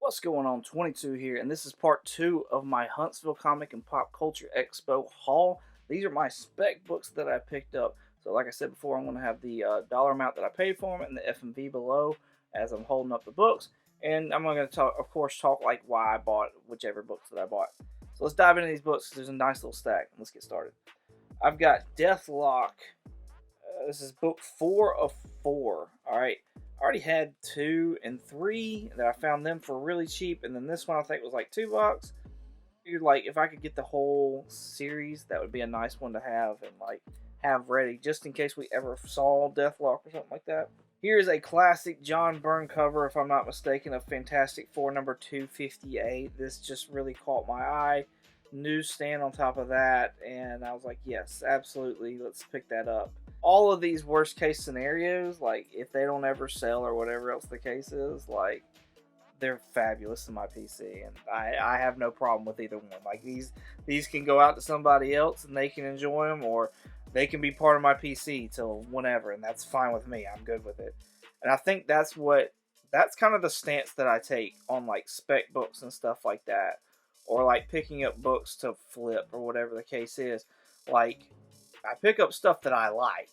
What's going on? 22 here, and this is part 2 of my Huntsville Comic and Pop Culture Expo haul. These are my spec books that I picked up. So like I said before, I'm going to have the dollar amount that I paid for them and the FMV below as I'm holding up the books. And I'm going to talk, of course, like why I bought whichever books that I bought. So let's dive into these books because there's a nice little stack. Let's get started. I've got Deathlock. This is book 4 of 4. Alright. I already had 2 and 3 that I found them for really cheap, and then this one I think was like $2. Figured like if I could get the whole series, that would be a nice one to have and like have ready just in case we ever saw Deathlock or something like that. Here's a classic John Byrne cover, if I'm not mistaken, of Fantastic Four number 258. This just really caught my eye. Newsstand on top of that, and I was like, yes, absolutely, let's pick that up. All of these worst case scenarios, like if they don't ever sell or whatever else the case is, like they're fabulous in my PC, and I have no problem with either one. Like these can go out to somebody else and they can enjoy them, or they can be part of my PC till whenever, and that's fine with me. I'm good with it. And I think that's kind of the stance that I take on like spec books and stuff like that, or like picking up books to flip or whatever the case is. Like, I pick up stuff that I like,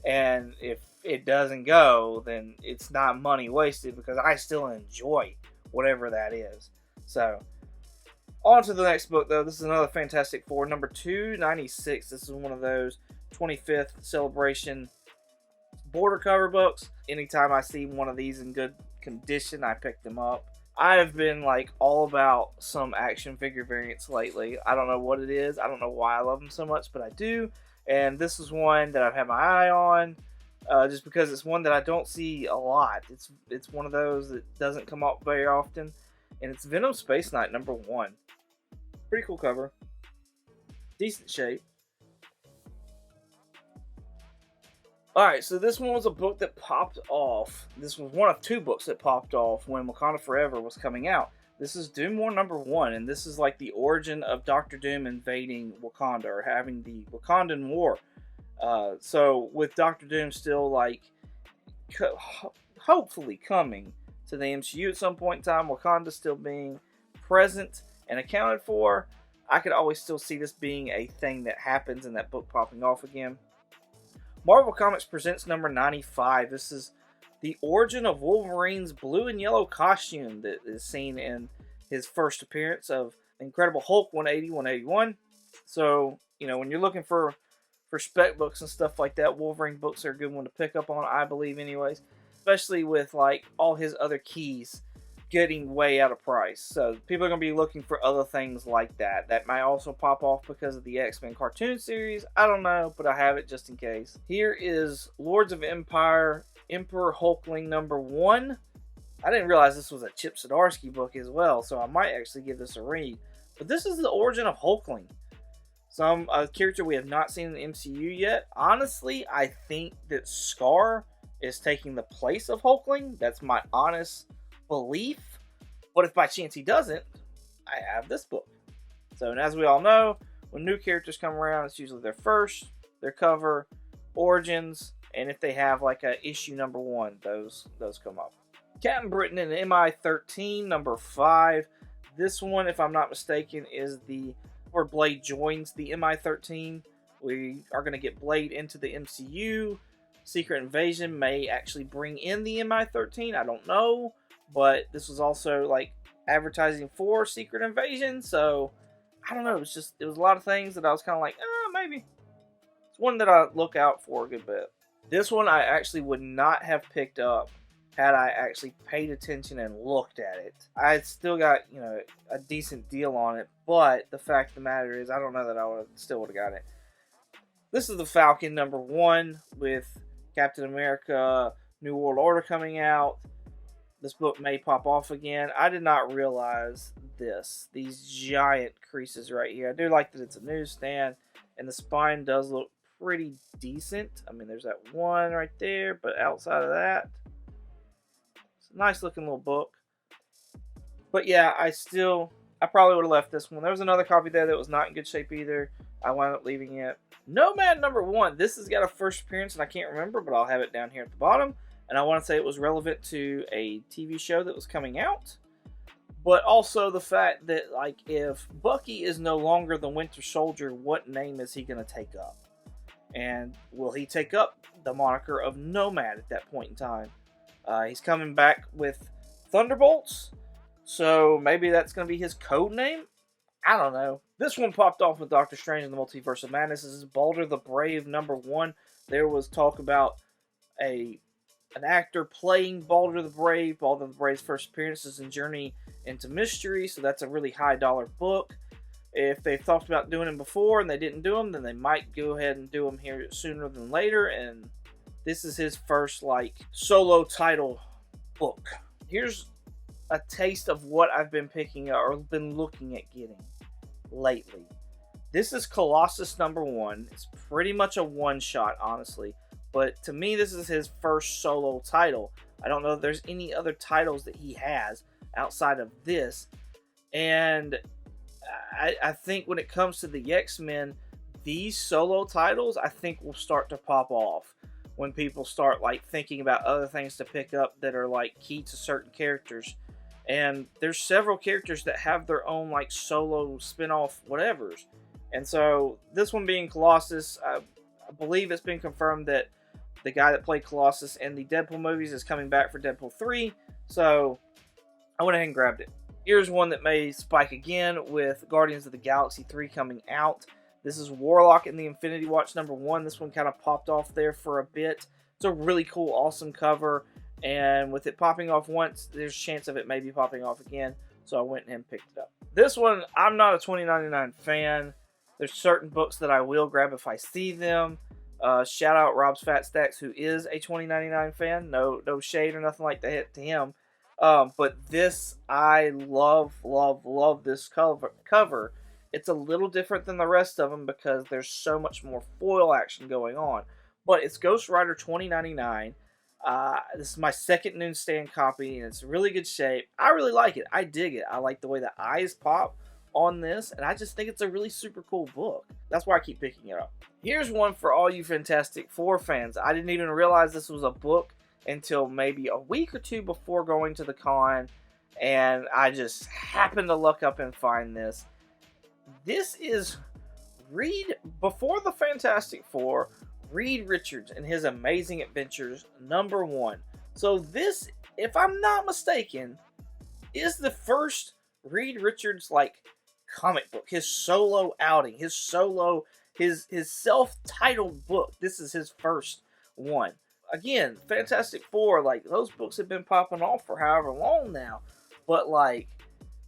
and if it doesn't go, then it's not money wasted because I still enjoy whatever that is. So, on to the next book though. This is another Fantastic Four, number 296. This is one of those 25th celebration border cover books. Anytime I see one of these in good condition, I pick them up. I have been like all about some action figure variants lately. I don't know what it is. I don't know why I love them so much, but I do. And this is one that I've had my eye on, just because it's one that I don't see a lot. It's one of those that doesn't come up very often, and it's Venom Space Knight number 1. Pretty cool cover, decent shape. Alright, so this one was a book that popped off. This was one of 2 books that popped off when Wakanda Forever was coming out. This is Doom War number 1, and this is like the origin of Dr. Doom invading Wakanda, or having the Wakandan War. So with Dr. Doom still like hopefully coming to the MCU at some point in time, Wakanda still being present and accounted for, I could always still see this being a thing that happens and that book popping off again. Marvel Comics presents number 95. This is the origin of Wolverine's blue and yellow costume that is seen in his first appearance of Incredible Hulk 180, 181. So, you know, when you're looking for spec books and stuff like that, Wolverine books are a good one to pick up on, I believe anyways. Especially with like all his other keys getting way out of price. So people are going to be looking for other things like that. That might also pop off because of the X-Men cartoon series. I don't know, but I have it just in case. Here is Lords of Empire, Emperor Hulkling number 1. I didn't realize this was a Chip Zdarsky book as well, so I might actually give this a read. But this is the origin of Hulkling. A character we have not seen in the MCU yet. Honestly, I think that Scar is taking the place of Hulkling. That's my honest belief. But if by chance he doesn't, I have this book. So, and as we all know, when new characters come around, it's usually their first, their cover, origins, and if they have like a issue number 1, those come up. Captain Britain and MI13 number 5. This one, if I'm not mistaken, is where Blade joins the MI13. We are going to get Blade into the MCU. Secret Invasion may actually bring in the MI13. I don't know. But this was also like advertising for Secret Invasion, so I don't know. It was a lot of things that I was kind of like, maybe. It's one that I look out for a good bit. This one I actually would not have picked up had I actually paid attention and looked at it. I still got, you know, a decent deal on it, but the fact of the matter is I don't know that I still would have got it. This is the Falcon number 1 with Captain America New World Order coming out. This book may pop off again. I did not realize these giant creases right here. I do like that it's a newsstand, and the spine does look pretty decent. I mean, there's that one right there, but outside of that, it's a nice looking little book. But yeah, I probably would have left this one. There was another copy there that was not in good shape either. I wound up leaving it. Nomad number 1. This has got a first appearance, and I can't remember, but I'll have it down here at the bottom. And I want to say it was relevant to a TV show that was coming out. But also the fact that, like, if Bucky is no longer the Winter Soldier, what name is he going to take up? And will he take up the moniker of Nomad at that point in time? He's coming back with Thunderbolts, so maybe that's going to be his code name? I don't know. This one popped off with Doctor Strange in the Multiverse of Madness. This is Balder the Brave #1. There was talk about an actor playing Balder the Brave. Balder the Brave's first appearances in Journey into Mystery, so that's a really high dollar book. If they've talked about doing them before and they didn't do them, then they might go ahead and do them here sooner than later. And this is his first, like, solo title book. Here's a taste of what I've been picking up or been looking at getting lately. This is Colossus #1. It's pretty much a one-shot, honestly. But to me, this is his first solo title. I don't know if there's any other titles that he has outside of this. And I think when it comes to the X-Men, these solo titles, I think, will start to pop off when people start, like, thinking about other things to pick up that are, like, key to certain characters. And there's several characters that have their own, like, solo spin-off whatevers. And so this one being Colossus, I believe it's been confirmed that the guy that played Colossus in the Deadpool movies is coming back for Deadpool 3. So I went ahead and grabbed it. Here's one that may spike again with Guardians of the Galaxy 3 coming out. This is Warlock in the Infinity Watch #1. This one kind of popped off there for a bit. It's a really cool, awesome cover. And with it popping off once, there's a chance of it maybe popping off again. So I went and picked it up. This one, I'm not a $20.99 fan. There's certain books that I will grab if I see them. Shout out Rob's Fat Stacks, who is a $20.99 fan. No shade or nothing like that to him. But this, I love this cover. It's a little different than the rest of them because there's so much more foil action going on. But it's Ghost Rider $20.99. This is my second newsstand copy, and it's really good shape. I really like it. I dig it. I like the way the eyes pop on this, and I just think it's a really super cool book. That's why I keep picking it up. Here's one for all you Fantastic Four fans. I didn't even realize this was a book until maybe a week or two before going to the con, and I just happened to look up and find this. This is before the Fantastic Four, Reed Richards and His Amazing Adventures #1. So this, if I'm not mistaken, is the first Reed Richards, like, comic book, his solo outing, his self-titled book. This is his first one. Again, Fantastic Four, like, those books have been popping off for however long now. But, like,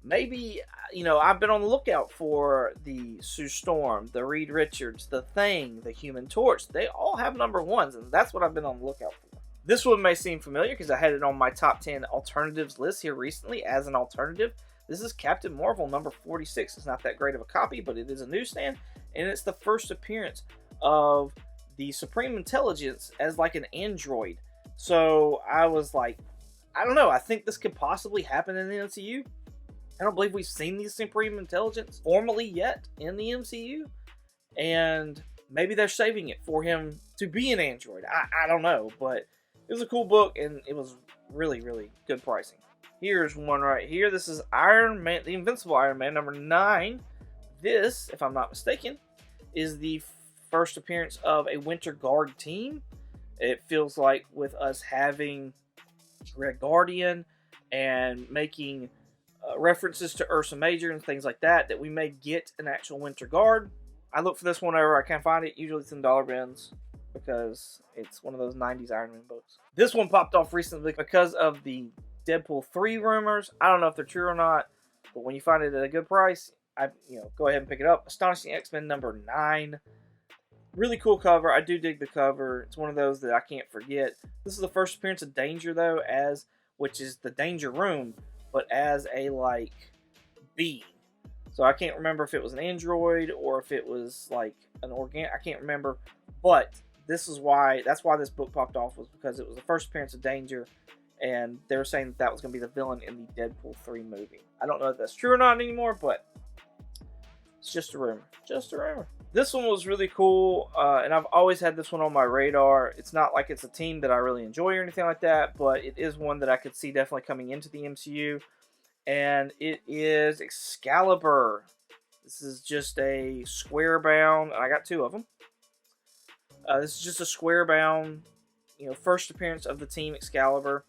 maybe, I've been on the lookout for the Sue Storm, the Reed Richards, the Thing, the Human Torch. They all have #1s, and that's what I've been on the lookout for. This one may seem familiar because I had it on my top 10 alternatives list here recently as an alternative. This is Captain Marvel #46. It's not that great of a copy, but it is a newsstand, and it's the first appearance of the Supreme Intelligence as, like, an android. So I was like, I don't know, I think this could possibly happen in the MCU. I don't believe we've seen the Supreme Intelligence formally yet in the MCU, and maybe they're saving it for him to be an android. I don't know, but it was a cool book, and it was really, really good pricing. Here's one right here. This is Iron Man, the Invincible Iron Man #9. This, if I'm not mistaken, is the first appearance of a Winter Guard team. It feels like with us having Red Guardian and making references to Ursa Major and things like that we may get an actual Winter Guard. I look for this one whenever I can find it. Usually it's in dollar bins because it's one of those 90s Iron Man books. This one popped off recently because of the Deadpool 3 rumors. I don't know if they're true or not, but when you find it at a good price, go ahead and pick it up. Astonishing X-Men #9. Really cool cover. I do dig the cover. It's one of those that I can't forget. This is the first appearance of Danger, though, which is the Danger Room, but as a, like, being. So I can't remember if it was an android or if it was, like, an organic. I can't remember, but that's why this book popped off, was because it was the first appearance of Danger, and they were saying that was going to be the villain in the Deadpool 3 movie. I don't know if that's true or not anymore, but it's just a rumor. Just a rumor. This one was really cool, and I've always had this one on my radar. It's not like it's a team that I really enjoy or anything like that, but it is one that I could see definitely coming into the MCU. and it is Excalibur. This is just a square bound. I got 2 of them. This is just a square bound, first appearance of the team Excalibur.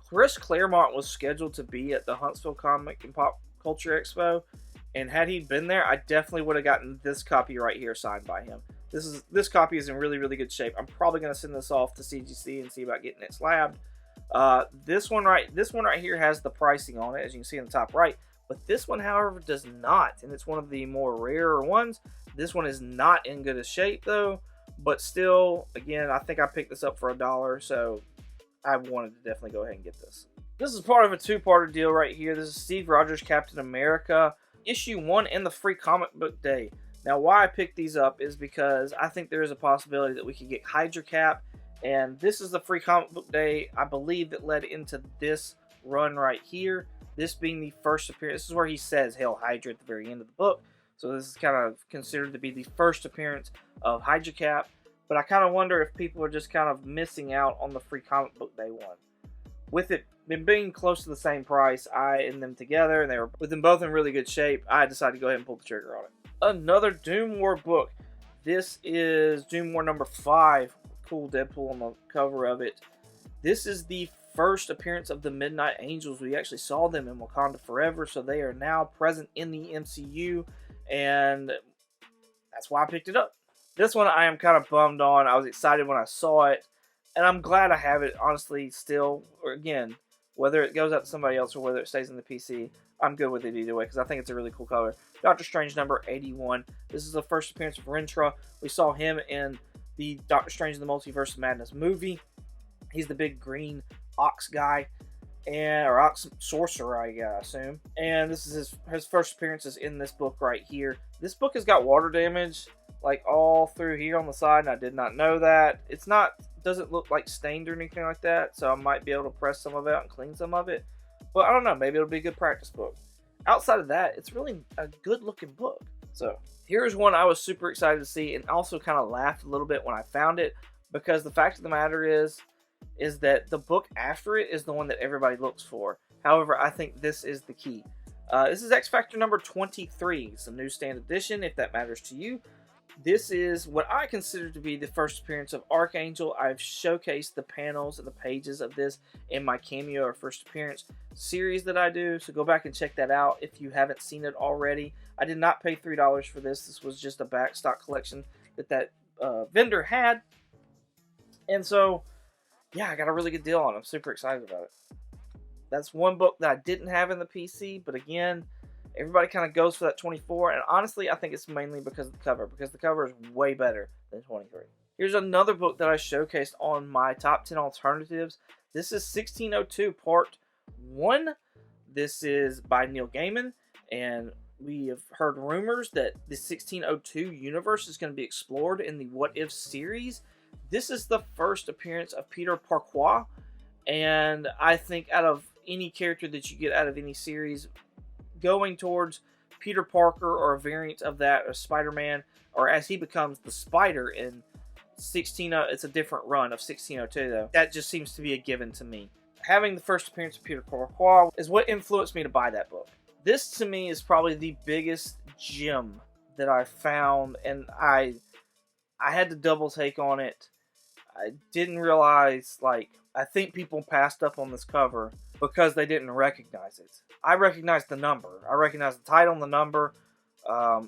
Chris Claremont was scheduled to be at the Huntsville Comic and Pop Culture Expo, and had he been there, I definitely would have gotten this copy right here signed by him. This copy is in really, really good shape. I'm probably going to send this off to CGC and see about getting it slabbed. This one right here has the pricing on it, as you can see in the top right. But this one, however, does not, and it's one of the more rarer ones. This one is not in good a shape, though. But still, again, I think I picked this up for $1, so I wanted to definitely go ahead and get this. This is part of a 2-parter deal right here. This is Steve Rogers Captain America, issue 1 in the free comic book day. Now, why I picked these up is because I think there is a possibility that we could get Hydra Cap, and this is the free comic book day, I believe, that led into this run right here. This being the first appearance. This is where he says Hail Hydra at the very end of the book. So this is kind of considered to be the first appearance of Hydra Cap. But I kind of wonder if people are just kind of missing out on the free comic book day one. With it being close to the same price, I and them together, and they were with them both in really good shape, I decided to go ahead and pull the trigger on it. Another Doom War book. This is Doom War number 5. Cool Deadpool on the cover of it. This is the first appearance of the Midnight Angels. We actually saw them in Wakanda Forever, so they are now present in the MCU, and that's why I picked it up. This one I am kind of bummed on. I was excited when I saw it, and I'm glad I have it, honestly, still. Or again, whether it goes out to somebody else or whether it stays in the PC, I'm good with it either way, because I think it's a really cool cover. Doctor Strange number 81. This is the first appearance of Rentra. We saw him in the Doctor Strange in the Multiverse of Madness movie. He's the big green ox guy, or ox sorcerer, I assume. And this is his first appearances in this book right here. This book has got water damage, like all through here on the side, and I did not know that. It's not, doesn't look like stained or anything like that, so I might be able to press some of it out and clean some of it. But I don't know, maybe it'll be a good practice book. Outside of that, it's really a good looking book. So here's one I was super excited to see, and also kind of laughed a little bit when I found it, because the fact of the matter is that the book after it is the one that everybody looks for. However, I think this is the key. This is X Factor number 23. It's a newsstand edition, if that matters to you. This is what I consider to be the first appearance of Archangel. I've showcased the panels and the pages of this in my cameo or first appearance series that I do, so go back and check that out if you haven't seen it already. I did not pay $3 for this. This was just a backstock collection that vendor had. And so, yeah, I got a really good deal on it. I'm super excited about it. That's one book that I didn't have in the PC, but again, everybody kind of goes for that 24, and honestly, I think it's mainly because of the cover, because the cover is way better than 23. Here's another book that I showcased on my top 10 alternatives. This is 1602 Part 1. This is by Neil Gaiman, and we have heard rumors that the 1602 universe is going to be explored in the What If series. This is the first appearance of Peter Parquois, and I think out of any character that you get out of any series, going towards Peter Parker or a variant of that, or Spider-Man, or as he becomes the Spider in it's a different run of 1602 though. That just seems to be a given to me. Having the first appearance of Peter Parquois is what influenced me to buy that book. This to me is probably the biggest gem that I found, and I had to double take on it. I didn't realize, I think people passed up on this cover because they didn't recognize it. I recognized the number. I recognized the title and the number.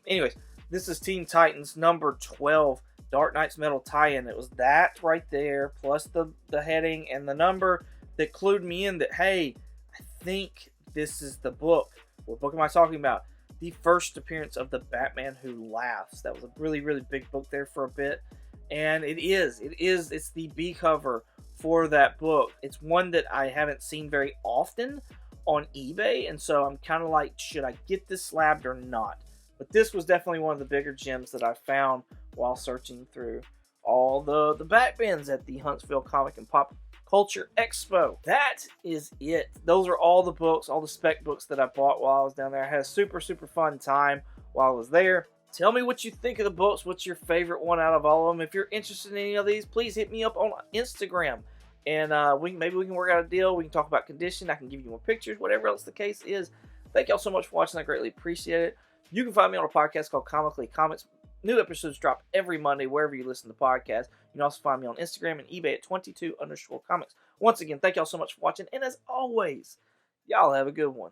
Anyways, this is Teen Titans number 12, Dark Knight's Metal tie-in. It was that right there, plus the heading and the number that clued me in that, hey, I think this is the book. What book am I talking about? The first appearance of the Batman Who Laughs. That was a really, really big book there for a bit. And it's the B cover for that book. It's one that I haven't seen very often on eBay, and so I'm kind of like, should I get this slabbed or not? But this was definitely one of the bigger gems that I found while searching through all the back bins at the Huntsville Comic and Pop Culture Expo. That is it. Those are all the books, all the spec books that I bought while I was down there. I had a super, super fun time while I was there. Tell me what you think of the books. What's your favorite one out of all of them? If you're interested in any of these, please hit me up on Instagram and maybe we can work out a deal. We can talk about condition. I can give you more pictures, whatever else the case is. Thank y'all so much for watching. I greatly appreciate it. You can find me on a podcast called Comically Comics. New episodes drop every Monday wherever you listen to podcasts. You can also find me on Instagram and eBay at 22_comics. Once again, thank y'all so much for watching. And as always, y'all have a good one.